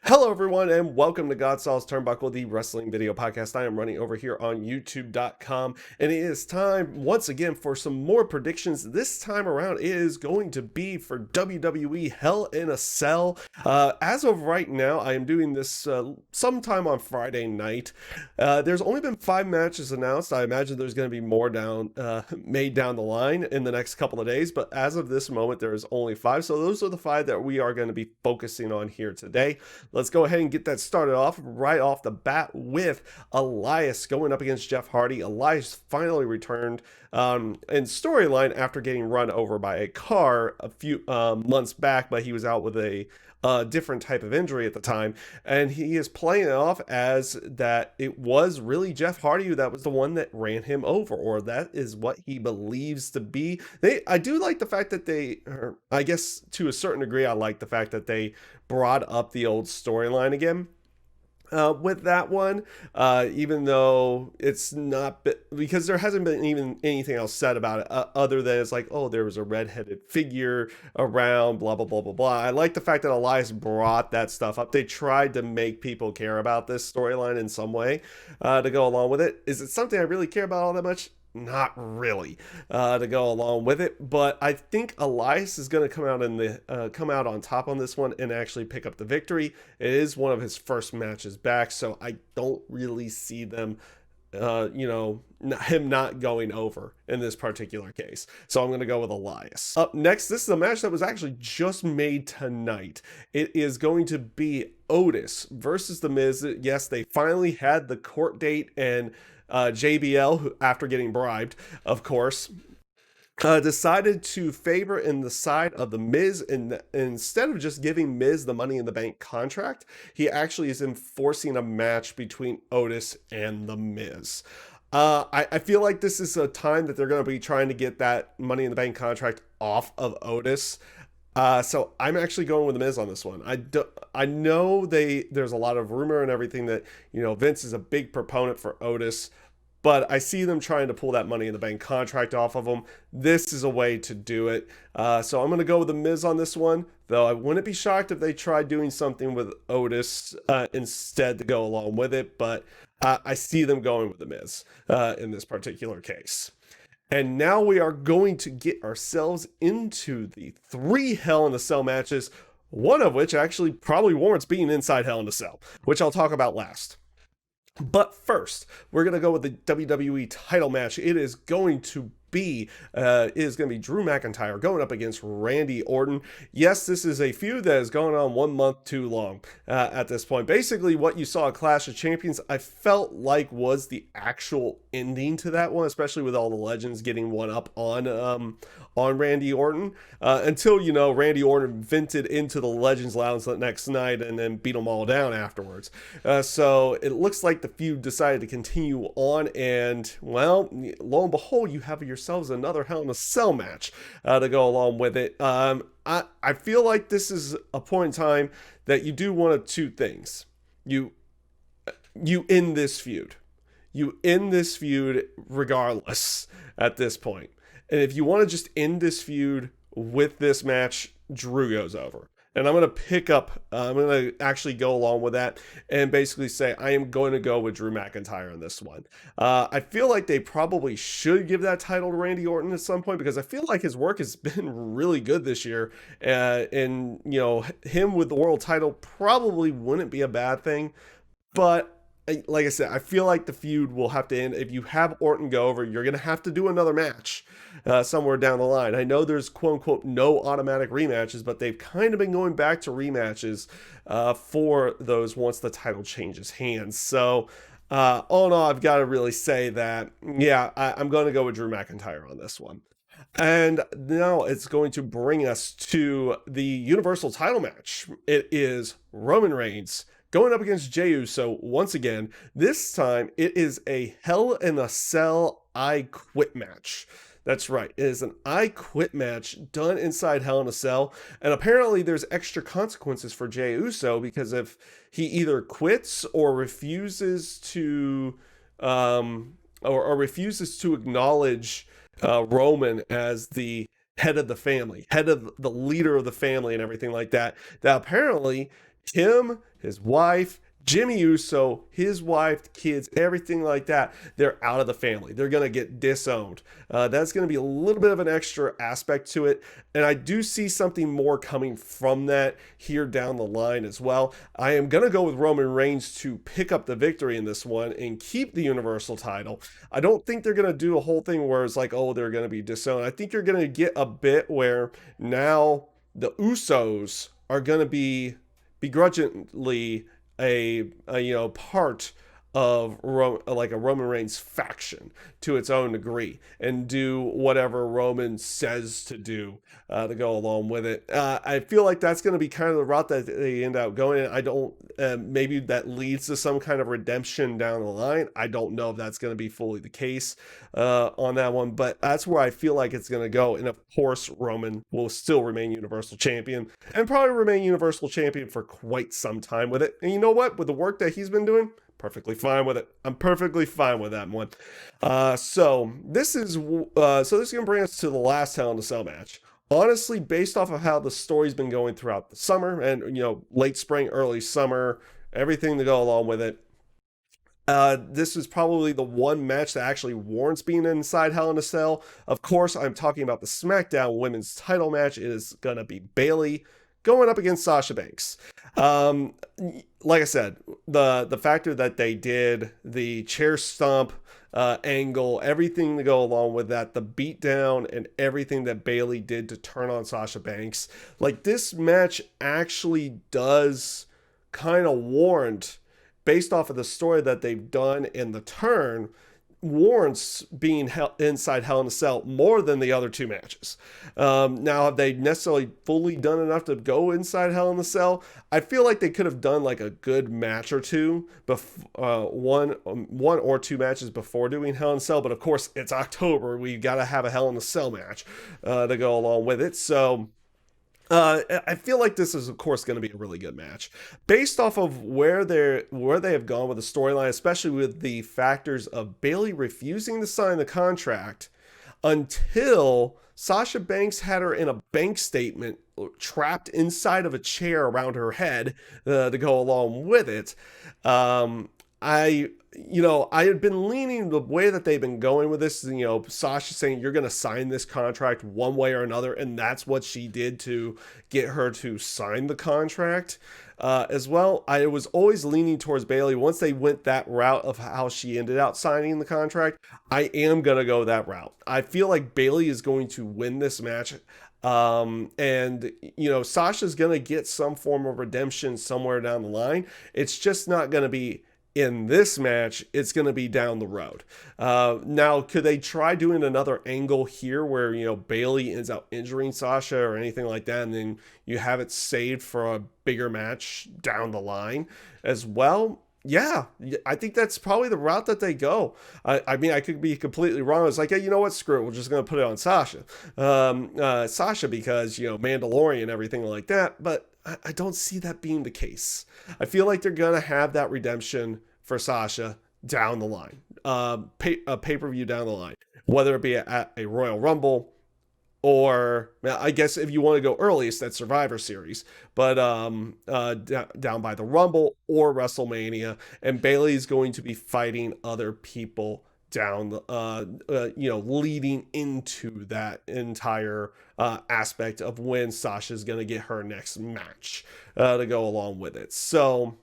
Hello, everyone, and welcome to Godsall's Turnbuckle, the wrestling video podcast I am running over here on YouTube.com. And it is time once again for some more predictions. This time around, it is going to be for WWE Hell in a Cell. As of right now, I am doing this sometime on Friday night. There's only been 5 matches announced. I imagine there's going to be more made down the line in the next couple of days. But as of this moment, there is only 5. So those are the 5 that we are going to be focusing on here today. Let's go ahead and get that started off right off the bat with Elias going up against Jeff Hardy. Elias finally returned in storyline after getting run over by a car a few months back, but he was out with a different type of injury at the time, and he is playing it off as that it was really Jeff Hardy that was the one that ran him over, or that is what he believes to be. I do like the fact that I guess to a certain degree, I like the fact that they brought up the old storyline again with that one, even though it's not because there hasn't been even anything else said about it other than it's like, oh, there was a redheaded figure around, blah blah blah blah blah. I like the fact that Elias brought that stuff up. They tried to make people care about this storyline in some way to go along with it. Is it something I really care about all that much? Not really, to go along with it, but I think Elias is going to come out on top on this one and actually pick up the victory. It is one of his first matches back, so I don't really see them, him not going over in this particular case. So I'm going to go with Elias. Up next, this is a match that was actually just made tonight. It is going to be Otis versus The Miz. Yes, they finally had the court date, and JBL, who, after getting bribed, of course, decided to favor in the side of the Miz, and instead of just giving Miz the Money in the Bank contract, he actually is enforcing a match between Otis and the Miz. I feel like this is a time that they're going to be trying to get that Money in the Bank contract off of Otis. So I'm actually going with the Miz on this one. I know there's a lot of rumor and everything that, Vince is a big proponent for Otis, but I see them trying to pull that Money in the Bank contract off of him. This is a way to do it. So I'm going to go with the Miz on this one, though I wouldn't be shocked if they tried doing something with Otis instead to go along with it, but I see them going with the Miz in this particular case. And now we are going to get ourselves into the 3 Hell in a Cell matches, one of which actually probably warrants being inside Hell in a Cell, which I'll talk about last. But first, we're going to go with the WWE title match. It is going to be Drew McIntyre going up against Randy Orton. Yes, this is a feud that has gone on 1 month too long at this point. Basically, what you saw at Clash of Champions, I felt like was the actual ending to that one, especially with all the legends getting one up on Randy Orton, until, Randy Orton vented into the Legends Lounge the next night and then beat them all down afterwards. So it looks like the feud decided to continue on, and, well, lo and behold, you have yourselves another Hell in a Cell match to go along with it. I feel like this is a point in time that you do one of 2 things. You end this feud. You end this feud regardless at this point. And if you want to just end this feud with this match, Drew goes over. And I'm going to actually go along with that and basically say I am going to go with Drew McIntyre on this one. I feel like they probably should give that title to Randy Orton at some point, because I feel like his work has been really good this year. And, him with the world title probably wouldn't be a bad thing. But like I said, I feel like the feud will have to end. If you have Orton go over, you're going to have to do another match somewhere down the line. I know there's quote unquote no automatic rematches, but they've kind of been going back to rematches for those once the title changes hands. So all in all, I've got to really say that, yeah, I'm going to go with Drew McIntyre on this one. And now it's going to bring us to the Universal title match. It is Roman Reigns going up against Jey Uso once again. This time it is a Hell in a Cell I Quit match. That's right, it is an I Quit match done inside Hell in a Cell, and apparently there's extra consequences for Jey Uso, because if he either quits or refuses to refuses to acknowledge Roman as the head of the family, head of the leader of the family and everything like that, that apparently Him, his wife, Jimmy Uso, his wife, kids, everything like that, they're out of the family. They're going to get disowned. That's going to be a little bit of an extra aspect to it. And I do see something more coming from that here down the line as well. I am going to go with Roman Reigns to pick up the victory in this one and keep the Universal title. I don't think they're going to do a whole thing where it's like, oh, they're going to be disowned. I think you're going to get a bit where now the Usos are going to be begrudgingly a part of like a Roman Reigns faction to its own degree and do whatever Roman says to do to go along with it. I feel like that's going to be kind of the route that they end up going. I don't, maybe that leads to some kind of redemption down the line. I don't know if that's going to be fully the case on that one, but that's where I feel like it's going to go. And of course, Roman will still remain Universal Champion and probably remain Universal Champion for quite some time with it. And you know what? With the work that he's been doing, perfectly fine with it. I'm perfectly fine with that one. So this is going to bring us to the last Hell in a Cell match. Honestly, based off of how the story's been going throughout the summer and late spring, early summer, everything to go along with it. This is probably the one match that actually warrants being inside Hell in a Cell. Of course, I'm talking about the SmackDown Women's Title match. It is going to be Bayley going up against Sasha Banks. Like I said, the factor that they did, the chair stomp angle, everything to go along with that, the beatdown and everything that Bayley did to turn on Sasha Banks, like this match actually does kind of warrant, based off of the story that they've done in the turn, warrants being inside Hell in a Cell more than the other two matches. Now, have they necessarily fully done enough to go inside Hell in a Cell? I feel like they could have done like a good match or two, one or two matches before doing Hell in a Cell. But of course, it's October. We got to have a Hell in a Cell match to go along with it. So I feel like this is, of course, going to be a really good match based off of where they have gone with the storyline, especially with the factors of Bayley refusing to sign the contract until Sasha Banks had her in a bank statement trapped inside of a chair around her head to go along with it. I had been leaning the way that they've been going with this, Sasha saying you're going to sign this contract one way or another. And that's what she did to get her to sign the contract as well. I was always leaning towards Bayley. Once they went that route of how she ended up signing the contract, I am going to go that route. I feel like Bayley is going to win this match. Sasha's going to get some form of redemption somewhere down the line. It's just not going to be in this match. It's going to be down the road. Now, could they try doing another angle here where, Bayley ends up injuring Sasha or anything like that, and then you have it saved for a bigger match down the line as well? Yeah, I think that's probably the route that they go. I mean, I could be completely wrong. It's like, hey, you know what? Screw it. We're just going to put it on Sasha. Sasha because, Mandalorian and everything like that. But I don't see that being the case. I feel like they're going to have that redemption for Sasha down the line. A pay-per-view down the line. Whether it be at a Royal Rumble or, I guess if you want to go earliest, that's Survivor Series. But down by the Rumble or WrestleMania. And Bayley's going to be fighting other people down leading into that entire aspect of when Sasha's going to get her next match to go along with it. So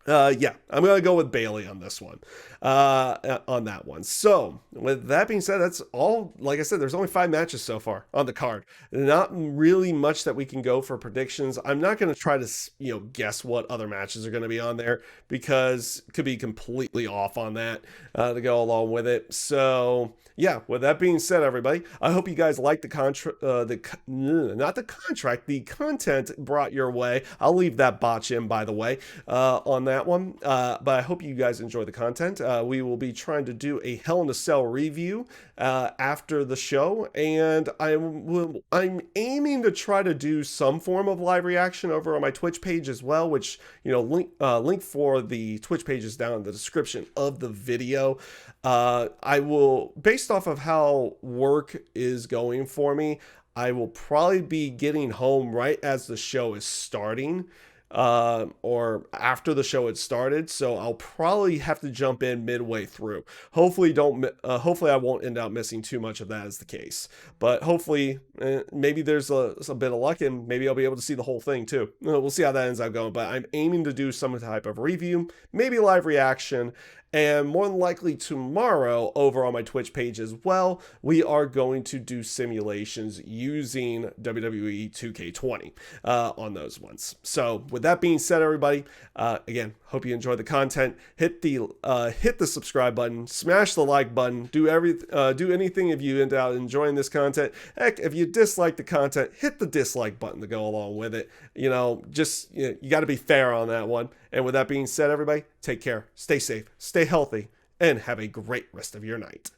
I'm going to go with Bayley on this one, on that one. So with that being said, that's all. Like I said, there's only 5 matches so far on the card. Not really much that we can go for predictions. I'm not going to try to, guess what other matches are going to be on there because it could be completely off on that to go along with it. So yeah, with that being said, everybody, I hope you guys like the content brought your way. I'll leave that botch in, by the way, on that one. But I hope you guys enjoy the content. We will be trying to do a Hell in a Cell review after the show, and I'm aiming to try to do some form of live reaction over on my Twitch page as well, which link for the Twitch page is down in the description of the video. I will, based off of how work is going for me, I will probably be getting home right as the show is starting. or after the show had started, so I'll probably have to jump in midway through. Hopefully I won't end up missing too much of that as the case, but hopefully maybe there's a bit of luck and maybe I'll be able to see the whole thing too. We'll see how that ends up going, but I'm aiming to do some type of review, maybe live reaction, and more than likely tomorrow over on my Twitch page as well, we are going to do simulations using WWE 2K20 on those ones. So with that being said, everybody, again, hope you enjoy the content. Hit the subscribe button, smash the like button, do anything if you end up enjoying this content. Heck, if you dislike the content, hit the dislike button to go along with it. You got to be fair on that one. And with that being said, everybody, take care, stay safe, stay healthy, and have a great rest of your night.